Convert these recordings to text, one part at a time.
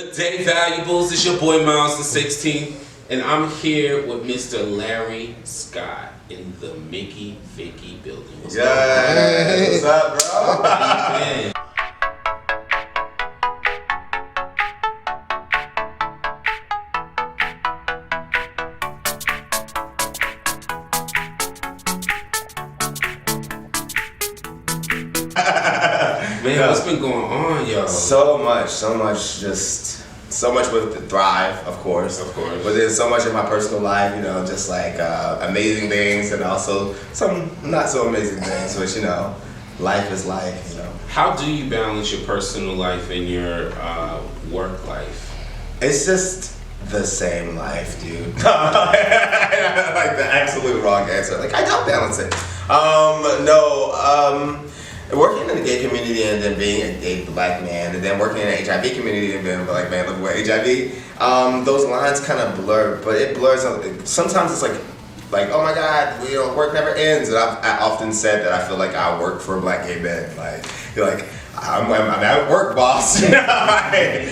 Good day, valuables. It's your boy Miles the 16th, and I'm here with Mr. Larry Scott in the Mickey Vicky building. What's up, bro? How you been? Man, what's been going on, yo? So much with the Thrive, of course. But there's so much in my personal life, just like amazing things and also some not so amazing things, which, life is life, How do you balance your personal life and your work life? It's just the same life, dude. Like the absolute wrong answer. Like, I don't balance it. Working in the gay community and then being a gay black man and then working in the HIV community and being a black man living with HIV, those lines kind of blur, but it blurs. Sometimes it's like, oh my God, work never ends. And I often said that I feel like I work for black gay men. Like, you're like, I'm at work, boss. Black gay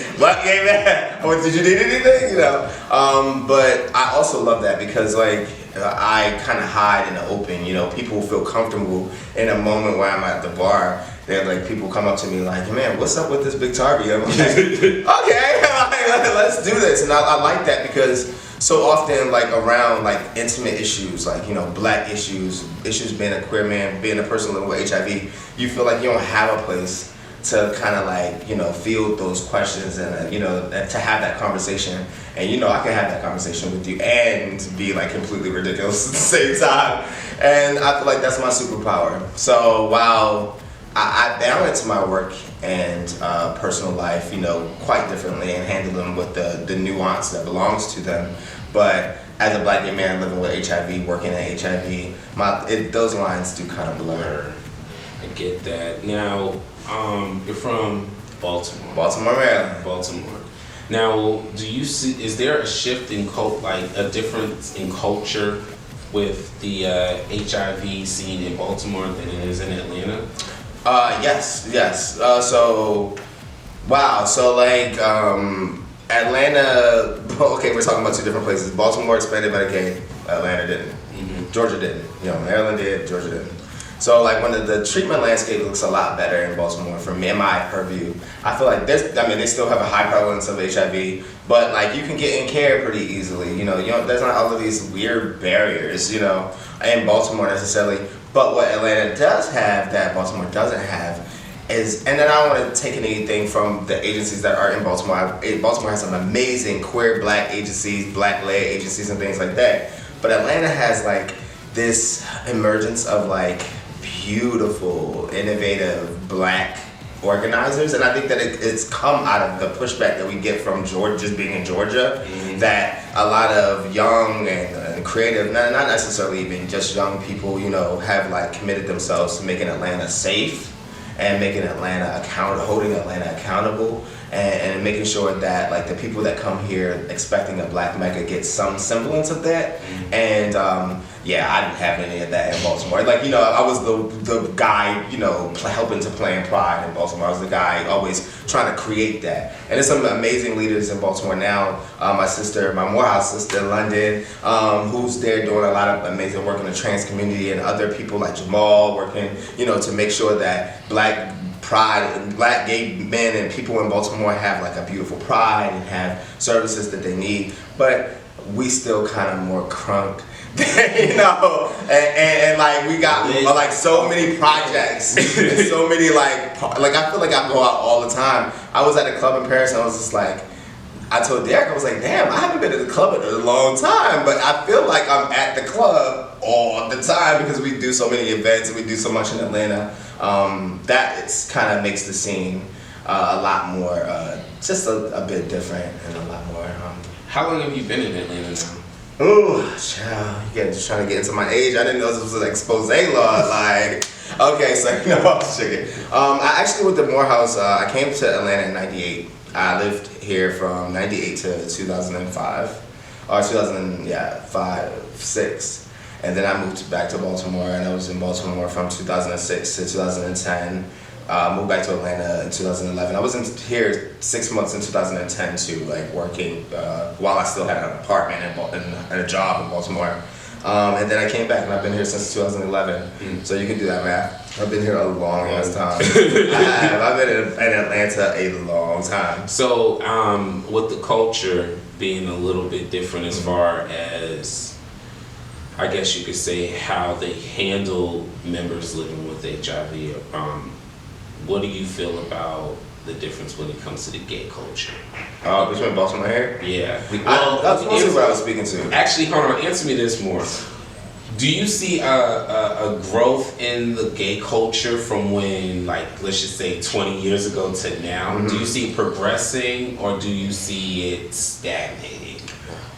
man. Did you need anything? But I also love that because I kind of hide in the open. People feel comfortable in a moment where I'm at the bar. They're people come up to me like, man, what's up with this big Tarby? I'm like, okay, let's do this. And I like that because so often around intimate issues, black issues being a queer man, being a person living with HIV, you feel like you don't have a place to kind of field those questions and to have that conversation. And I can have that conversation with you and be completely ridiculous at the same time. And I feel like that's my superpower. So while I balance my work and personal life, quite differently and handle them with the nuance that belongs to them. But as a black gay man living with HIV, working at HIV, those lines do kind of blur. I get that. Now, you're from Baltimore. Baltimore, Maryland. Baltimore. Now, do you see? Is there a shift in a difference in culture with the HIV scene in Baltimore than it is in Atlanta? Yes. Atlanta. Okay, we're talking about two different places. Baltimore expanded Medicaid. Atlanta didn't. Mm-hmm. Georgia didn't. Maryland did. Georgia didn't. So when the treatment landscape looks a lot better in Baltimore from in my purview. I feel like they still have a high prevalence of HIV, but you can get in care pretty easily. There's not all of these weird barriers, in Baltimore necessarily. But what Atlanta does have that Baltimore doesn't have is, and then I don't want to take anything from the agencies that are in Baltimore. Baltimore has some amazing queer black agencies, black-led agencies and things like that. But Atlanta has this emergence of beautiful, innovative black organizers, and I think that it's come out of the pushback that we get from Georgia, just being in Georgia, that a lot of young and creative, not necessarily even just young people, have committed themselves to making Atlanta safe and making Atlanta holding Atlanta accountable, and making sure that the people that come here expecting a black Mecca get some semblance of that. And I didn't have any of that in Baltimore. I was the guy, helping to plan Pride in Baltimore. I was the guy always trying to create that. And there's some amazing leaders in Baltimore now. My Morehouse sister, London, who's there doing a lot of amazing work in the trans community, and other people like Jamal working, to make sure that black pride and black gay men and people in Baltimore have a beautiful pride and have services that they need. But we still kind of more crunk. And we got so many projects and so many I feel like I go out all the time. I was at a club in Paris and I was just I told Derek, I was like, damn, I haven't been to the club in a long time, but I feel like I'm at the club all the time because we do so many events and we do so much in Atlanta. That kind of makes the scene a lot more, just a bit different and a lot more. How long have you been in Atlanta now? Ooh, child, you're trying to get into my age. I didn't know this was an expose law. Okay, so I'm just joking. I actually went to Morehouse. I came to Atlanta in '98. I lived here from '98 to 2005, or 6, and then I moved back to Baltimore, and I was in Baltimore from 2006 to 2010. Moved back to Atlanta in 2011. I was here 6 months in 2010 too, like working while I still had an apartment and a job in Baltimore. And then I came back and I've been here since 2011. So you can do that math. I've been here a long ass time. I've been in Atlanta a long time. So with the culture being a little bit different as far as, I guess you could say, how they handle members living with HIV, what do you feel about the difference when it comes to the gay culture? Between Baltimore here? Yeah. That's mostly what I was speaking to. Actually, hold on, answer me this more. Do you see a growth in the gay culture from when, like, let's just say 20 years ago to now? Mm-hmm. Do you see it progressing, or do you see it stagnating?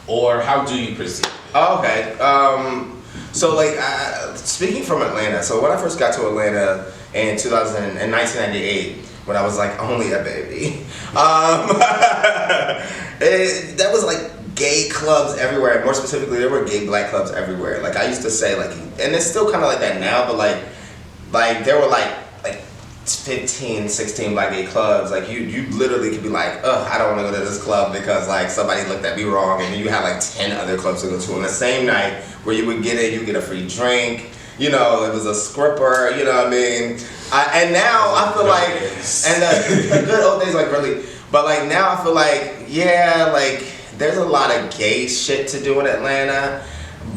Or how do you perceive it? Oh, okay. So, like, speaking from Atlanta, so when I first got to Atlanta in 1998, when I was like only a baby, that was like gay clubs everywhere. More specifically, there were gay black clubs everywhere. Like I used to say, like, and it's still kind of like that now, but like there were like 15, 16 black gay clubs. Like you literally could be like, ugh, I don't want to go to this club because like somebody looked at me wrong, and then you had like 10 other clubs to go to on the same night where you would get in, you get a free drink. You know, it was a scripper, you know what I mean? And now I feel like, and the good old days, like really, but like now I feel like, yeah, like there's a lot of gay shit to do in Atlanta,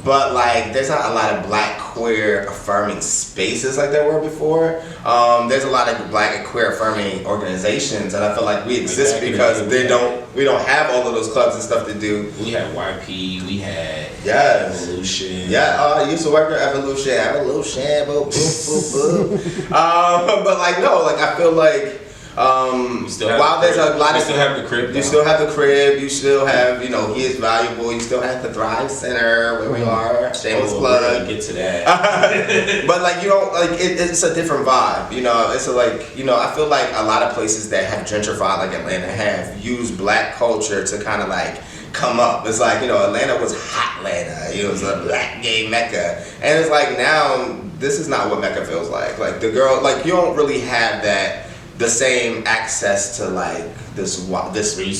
but like there's not a lot of black queer affirming spaces like there were before. There's a lot of black and queer affirming organizations, and I feel like we exist because we don't have all of those clubs and stuff to do. We had YP, we had Evolution. Yeah, I used to work at Evolution, boop, boop, boop, boop. But like no, like I feel like while there's a lot of, you still have the crib. You still have the crib. You still have, you know, He Is Valuable. You still have the Thrive Center where we are. Shameless plug. We're gonna get to that. But like you don't like it's a different vibe. You know, it's like, you know, I feel like a lot of places that have gentrified like Atlanta have used black culture to kind of like come up. It's like, you know, Atlanta was hot Atlanta. It was a black gay mecca, and it's like now this is not what Mecca feels like. Like the girl, like you don't really have the same access to like this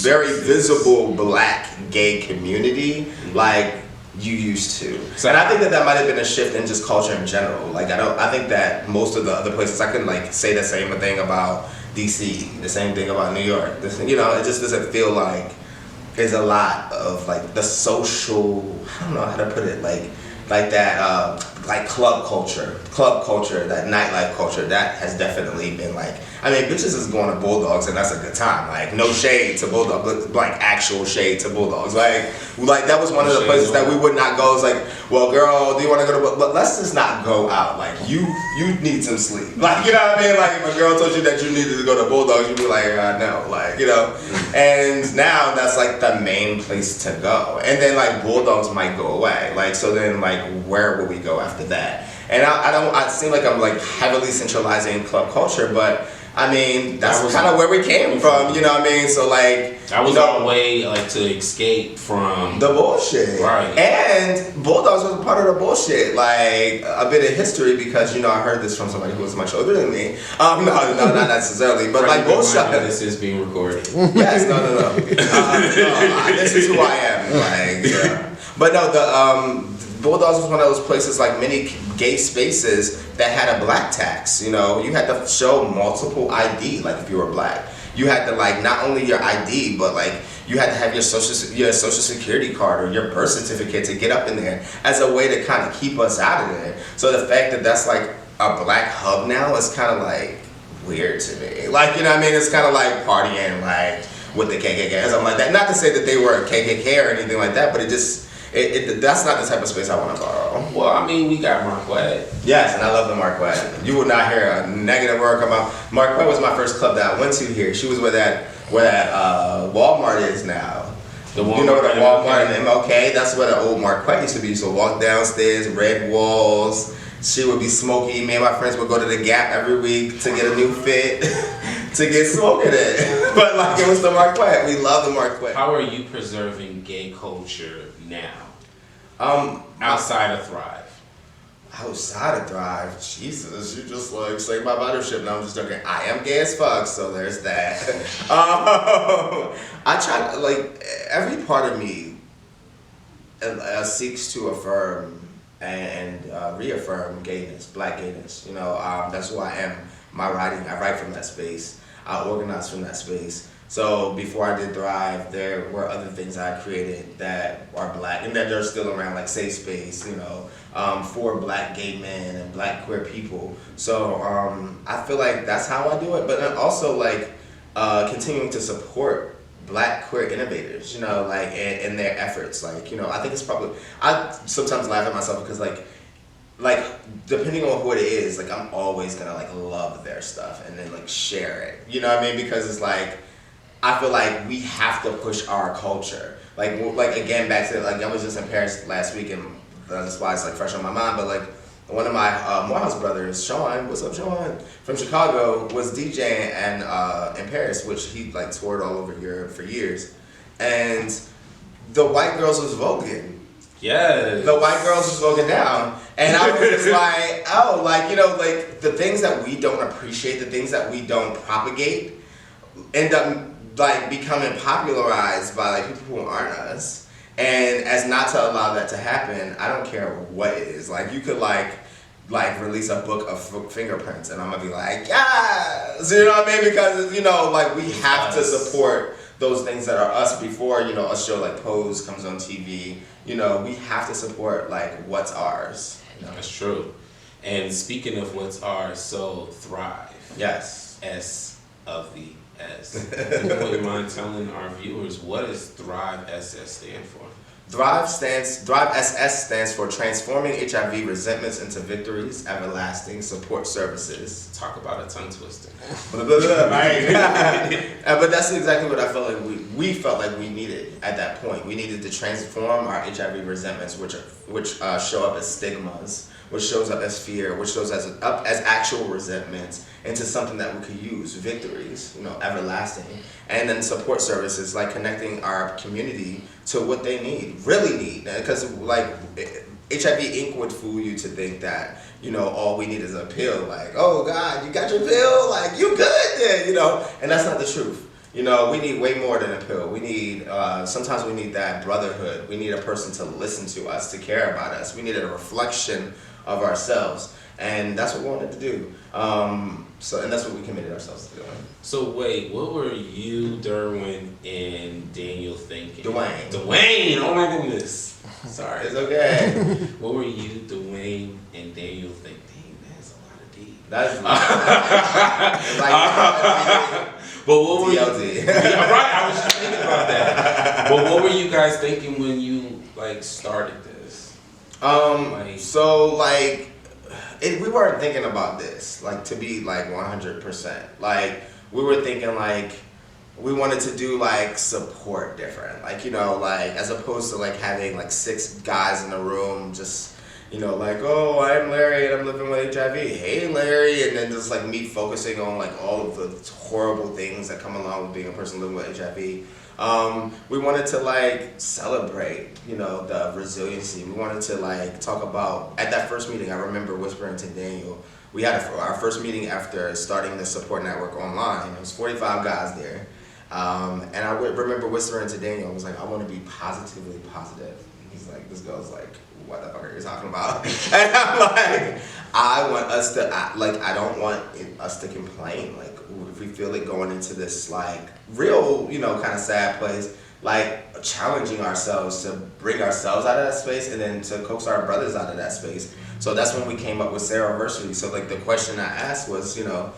very visible black gay community like you used to. So, and I think that might have been a shift in just culture in general. Like I think that most of the other places, I can like say the same thing about DC, the same thing about New York. You know, it just doesn't feel like there's a lot of like the social, I don't know how to put it, like that like club culture, that nightlife culture, that has definitely been like, I mean, bitches is going to Bulldogs and that's a good time. Like no shade to Bulldogs, but like actual shade to Bulldogs. Like that was one of the places that we would not go. It's like, well, girl, do you want to go to? But let's just not go out. Like you need some sleep. Like you know what I mean? Like if a girl told you that you needed to go to Bulldogs, you'd be like, no, like you know. And now that's like the main place to go. And then like Bulldogs might go away. Like so then like where will we go after that? And I seem like I'm like heavily centralizing club culture, but I mean that's kind of where we came from, you know what I mean? So like that was our way like to escape from the bullshit, right? And Bulldogs was a part of the bullshit, like a bit of history, because you know I heard this from somebody who was much older than me. No, not necessarily, but like bullshit. This is being recorded. Yes, no. This is who I am, like yeah. But no, the Bulldogs was one of those places, like many gay spaces, that had a black tax. You know, you had to show multiple ID, like if you were black. You had to like not only your ID, but like you had to have your social security card or your birth certificate to get up in there as a way to kind of keep us out of there. So the fact that that's like a black hub now is kind of like weird to me. Like, you know what I mean? It's kind of like partying like with the KKK or something like that. Not to say that they were a KKK or anything like that, but it just that's not the type of space I want to borrow. Well, I mean, we got Marquette. Yes, and I love the Marquette. You will not hear a negative word come out. Marquette was my first club that I went to here. She was where that Walmart is now. You know the Walmart in MLK? That's where the old Marquette used to be. So walk downstairs, red walls. She would be smoky. Me and my friends would go to the Gap every week to get a new fit, to get smoking it. But like it was the Marquette. We love the Marquette. How are you preserving gay culture now? Outside of Thrive. Outside of Thrive, Jesus, you just like say my mothership. Now I'm just joking. I am gay as fuck, so there's that. I try to, like, every part of me seeks to affirm and reaffirm gayness, black gayness. You know, that's who I am. My writing, I write from that space. I organize from that space. So before I did Thrive, there were other things I created that are black and that they're still around, like Safe Space, you know, for black gay men and black queer people. So I feel like that's how I do it. But then also like continuing to support black queer innovators, you know, like in their efforts. Like, you know, I think it's probably, I sometimes laugh at myself because like depending on who it is, like I'm always gonna like love their stuff and then like share it. You know what I mean? Because it's like, I feel like we have to push our culture. Like again, back to like I was just in Paris last week, and that's why it's like fresh on my mind. But like one of my Morehouse brothers, Sean, what's up, Sean, from Chicago, was DJing and in Paris, which he like toured all over Europe for years, and the white girls was voguing. Yes. The white girls was voguing down, and I was just like, oh, like, you know, like the things that we don't appreciate, the things that we don't propagate, end up like becoming popularized by like people who aren't us. And as not to allow that to happen, I don't care what it is. Like you could like release a book of fingerprints and I'm gonna be like, yes, you know what I mean? Because, you know, like we have to support those things that are us before, you know, a show like Pose comes on TV. You know, we have to support like what's ours. You know? That's true. And speaking of what's ours, so Thrive. Yes. S of the S. Would you mind telling our viewers what does Thrive SS stand for? Thrive SS stands for Transforming HIV Resentments into Victories, Everlasting Support Services. Talk about a tongue twister. Right. But that's exactly what I felt like we felt like we needed at that point. We needed to transform our HIV resentments, which show up as stigmas, which shows up as fear, which shows up as actual resentments, into something that we could use, victories, you know, everlasting. And then support services, like connecting our community to what they really need. Because like HIV Inc. would fool you to think that, you know, all we need is a pill. Like, oh God, you got your pill? Like, you good then, you know? And that's not the truth. You know, we need way more than a pill. We need, sometimes we need that brotherhood. We need a person to listen to us, to care about us. We need a reflection of ourselves. And that's what we wanted to do. And that's what we committed ourselves to doing. So wait, what were you, Derwin, and Daniel thinking? Dwayne, oh my goodness. Sorry. It's okay. What were you, Dwayne, and Daniel thinking? Dang, that's a lot of D. That's like, but what were DLD. you? Yeah, right, I was just thinking about that. But what were you guys thinking when you like started this? We weren't thinking about this, like, to be, like, 100%. Like, we were thinking, like, we wanted to do, like, support different. Like, you know, like, as opposed to, like, having, like, 6 guys in the room just, you know, like, oh, I'm Larry and I'm living with HIV. Hey, Larry. And then just, like, me focusing on, like, all of the horrible things that come along with being a person living with HIV. We wanted to like celebrate, you know, the resiliency. We wanted to like talk about, at that first meeting, I remember whispering to Daniel, we had our first meeting after starting the support network online. It was 45 guys there. And I remember whispering to Daniel, I was like, I want to be positively positive. And he's like, this girl's like, what the fuck are you talking about? And I'm like, I want us to, I don't want us to complain. Like, if we feel it going into this, like, real, you know, kind of sad place, like, challenging ourselves to bring ourselves out of that space and then to coax our brothers out of that space. So that's when we came up with Sarahversary. So, like, the question I asked was, you know,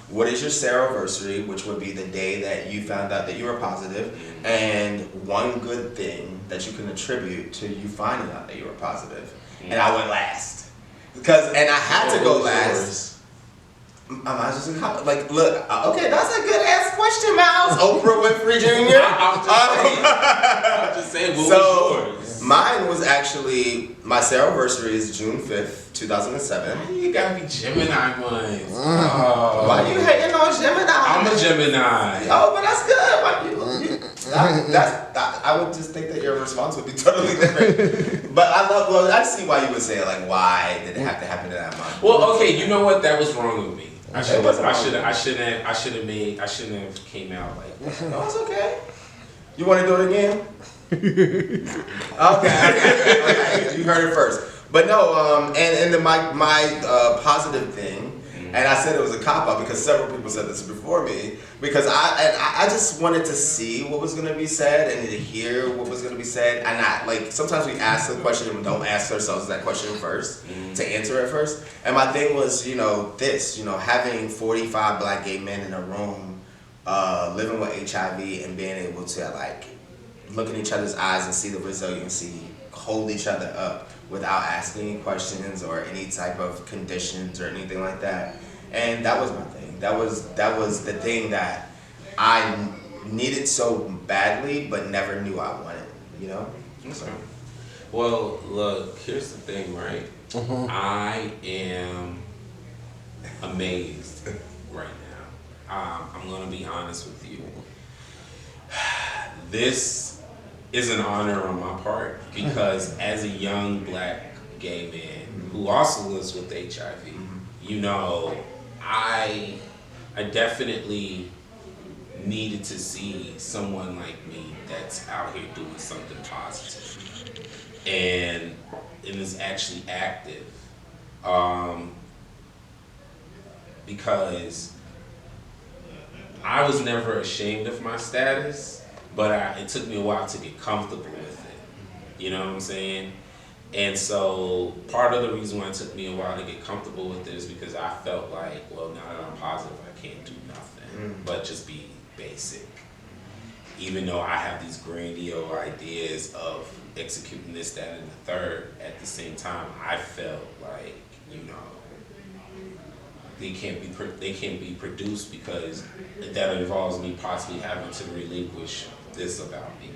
what is your Sarahversary, which would be the day that you found out that you were positive, and one good thing that you can attribute to you finding out that you were positive. And I went last. And I had to go last. I was just like, look, okay, that's a good ass question, Miles. Oprah Winfrey Jr. I'm just saying, what was yours? Mine was actually, my Sarahversary is June 5th, 2007. Why you gotta be Gemini ones? Why you hating on Gemini? I'm a Gemini. Oh, but that's good. I would just think that your response would be totally different. But I see why you would say it, like, why did it have to happen to that month? Well, okay, you know what? That was wrong with me. I shouldn't have came out like that. No, it's okay. You want to do it again? Okay. You heard it first. But no, and then my positive thing, and I said it was a cop-out because several people said this before me, because I just wanted to see what was going to be said and to hear what was going to be said. And like, sometimes we ask the question and we don't ask ourselves that question first, to answer it first. And my thing was, having 45 black gay men in a room, living with HIV and being able to, like, look in each other's eyes and see the resiliency, hold each other up without asking any questions or any type of conditions or anything like that. And that was my thing. That was the thing that I needed so badly but never knew I wanted, Okay. Well, look, here's the thing, right? I am amazed right now. I'm going to be honest with you. This is an honor on my part because as a young black gay man who also lives with HIV, I definitely needed to see someone like me that's out here doing something positive and is actually active, because I was never ashamed of my status, but it took me a while to get comfortable with it. You know what I'm saying? And so part of the reason why it took me a while to get comfortable with it is because I felt like, well, now that I'm positive, I can't do nothing but just be basic. Even though I have these grandiose ideas of executing this, that, and the third, at the same time, I felt like, they can't be produced because that involves me possibly having to relinquish this about me.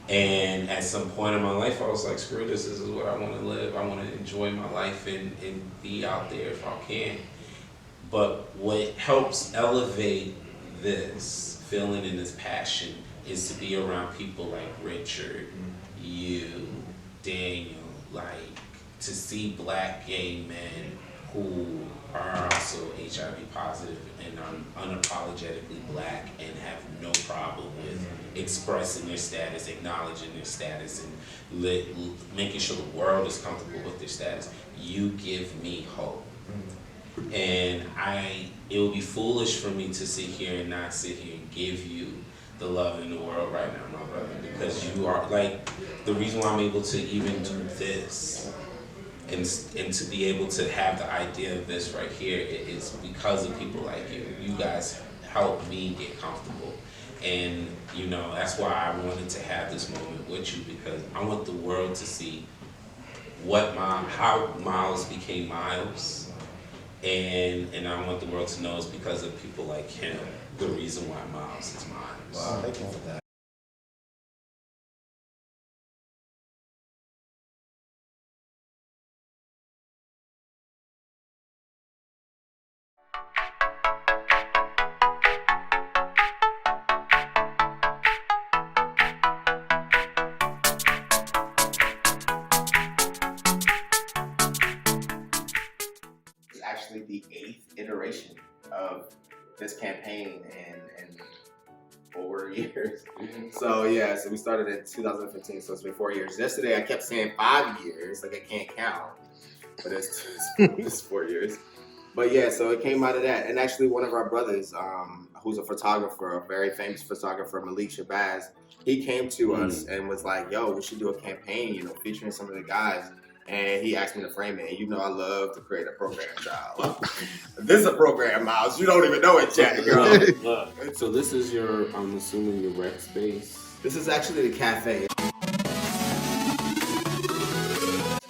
And at some point in my life, I was like, screw this is what I want to live. I want to enjoy my life and be out there if I can. But what helps elevate this feeling and this passion is to be around people like Richard, you, Daniel, like to see black gay men who are also HIV positive and are unapologetically black and have no problem with expressing their status, acknowledging their status, and making sure the world is comfortable with their status. You give me hope. And it would be foolish for me to sit here and not sit here and give you the love in the world right now, my brother, because you are, like, the reason why I'm able to even do this and to be able to have the idea of this right here is because of people like you. You guys help me get comfortable. And, that's why I wanted to have this moment with you, because I want the world to see how Miles became Miles. And I want the world to know it's because of people like him, the reason why Miles is Miles. Wow, thank you for that. Actually the 8th iteration of this campaign in 4 years. So we started in 2015, so it's been 4 years. Yesterday I kept saying 5 years, like I can't count, but it's 4 years. But so it came out of that. And actually one of our brothers, who's a photographer, a very famous photographer, Malik Shabazz, he came to us and was like, yo, we should do a campaign, featuring some of the guys. And he asked me to frame it. And I love to create a program, child. This is a program, Miles. You don't even know it yet, girl. So this is I'm assuming your rec space? This is actually the cafe.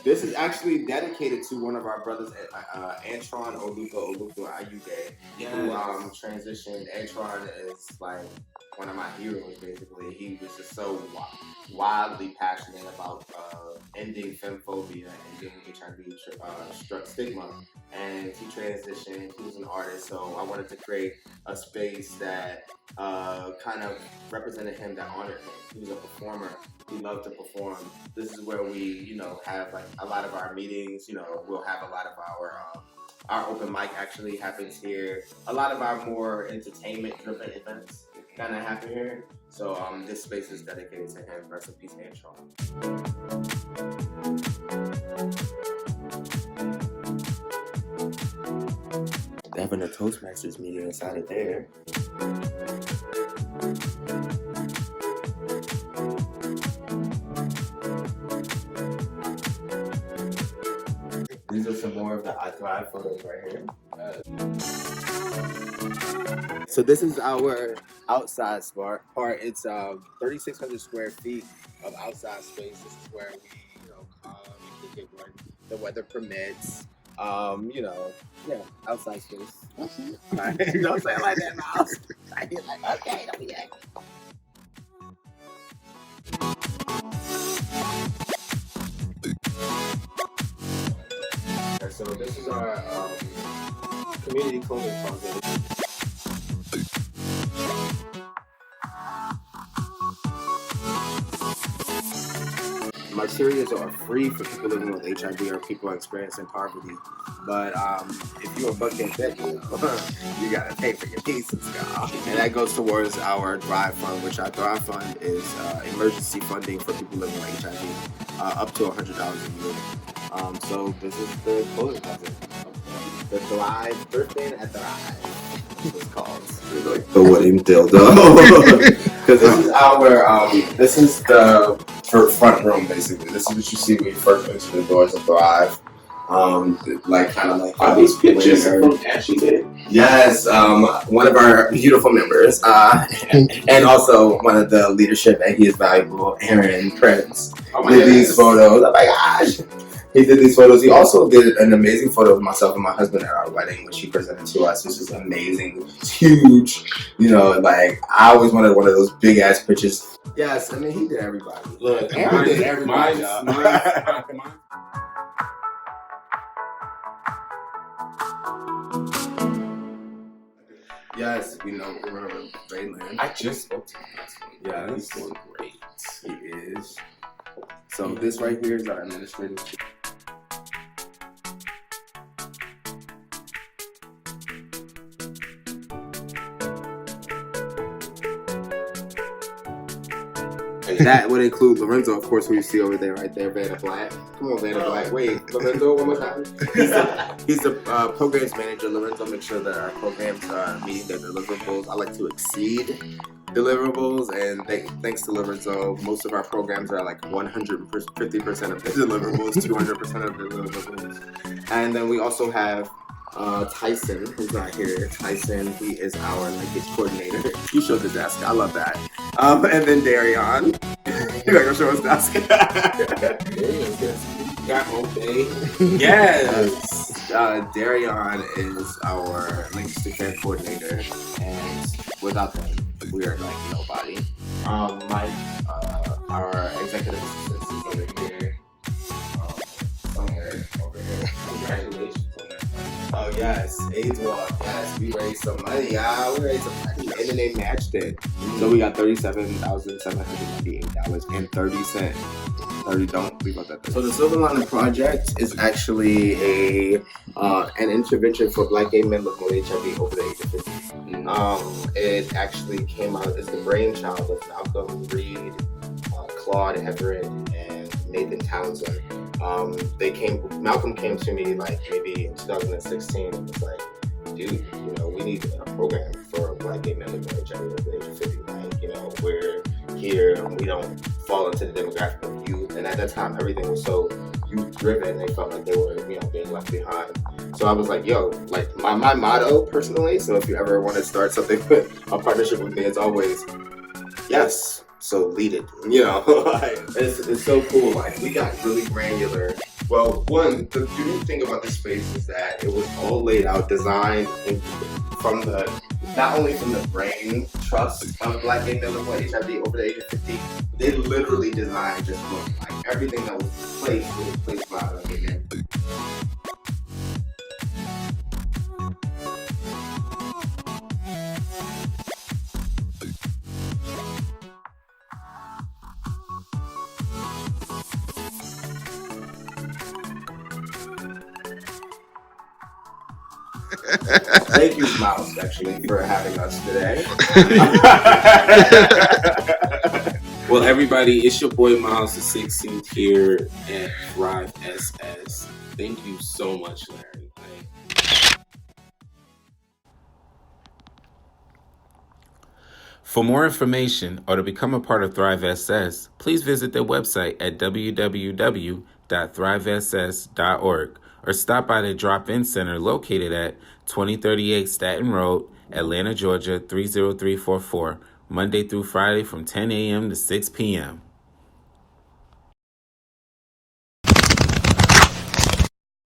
This is actually dedicated to one of our brothers, Antron Oluka Ayude, who transitioned. Antron is like one of my heroes, basically. He was just so wildly passionate about ending femphobia, ending HIV stigma, and he transitioned. He was an artist, so I wanted to create a space that kind of represented him, that honored him. He was a performer. He loved to perform. This is where we, have like a lot of our meetings. We'll have a lot of our open mic actually happens here. A lot of our more entertainment-driven events kind of happen here. So this space is dedicated to him. Rest in peace, Antron. They're having a Toastmasters meeting inside of there. These are some more of the I Thrive photos right here. So this is our outside part. It's 3,600 square feet of outside space. This is where we, come, we kick it when the weather permits. Outside space. Right. Don't say it like that, Mouse. I get like, okay, don't be that. So this is our community clothing closet. Materials are free for people living with HIV or people experiencing poverty. But if you're a bucket vet, you gotta pay for your pieces, y'all. And that goes towards our Thrive Fund, which our Thrive Fund is emergency funding for people living with HIV, up to $100 a year. So this is the clothing closet. The Thrive Thrifting at Thrive. That's what it's called. Like the wedding dildo. Because this is the front room, basically. This is what you see when you first enter the doors of Thrive. Are these pictures from Ashley Day? Yes, one of our beautiful members, and also one of the leadership, and he is valuable, Aaron Prince, did these photos. Oh my gosh! He did these photos. He also did an amazing photo of myself and my husband at our wedding, which he presented to us. This was amazing. It's huge. I always wanted one of those big ass pictures. Yes, I mean, he did everybody. Look, Aaron did everybody. Yes, remember Raylan. I just spoke to him last week. Yeah, he's doing great. He is. So this right here is our administrative. That would include Lorenzo, of course, who you see over there, right there, Vanna Black. Come on, Vanna Black. Wait, Lorenzo, one more time. He's the programs manager. Lorenzo makes sure that our programs are meeting their deliverables. I like to exceed deliverables, and thanks to Lorenzo, most of our programs are like 150% of the deliverables, 200% of the deliverables. And then we also have Tyson, who's not here. Tyson, he is our linkage coordinator. He showed his desk. I love that. And then Darion. You gotta go show his desk. Got home day. Yes. Darion is our links to care coordinator, and without them, we are like nobody. Mike, our executive assistant, is over here. Somewhere over here. Congratulations. Oh yes, AIDS Walk. Yes, we raised some money. We raised some money, and then they matched it. So we got $37,798.30. Don't leave out that. So the Silver Lining Project is actually an intervention for Black gay men living with HIV over the age of 50. It actually came out as the brainchild of Malcolm Reed, Claude Everett, and Nathan Townsend. Malcolm came to me like maybe in 2016 and was like, dude, we need a program for Black gay men living with HIV over the age of 50. We're here and we don't fall into the demographic of youth. And at that time, everything was so youth driven. They felt like they were, being left behind. So I was like, my motto personally, so if you ever want to start something with a partnership with me, it's always, yes. So lead it, it's so cool. We got really granular Well, one, the unique thing about this space is that it was all laid out, designed from the, not only from the brain trust of Black gay men living with HIV over the age of 50, they literally designed this book. Like everything that was placed by Black gay men. Thank you, Mouse, actually, for having us today. Well, everybody, it's your boy Miles the 16th here at Thrive SS. Thank you so much, Larry. For more information or to become a part of Thrive SS, please visit their website at www.thrivess.org or stop by the drop-in center located at 2038 Staten Road, Atlanta, Georgia 30344, Monday through Friday from 10 a.m. to 6 p.m.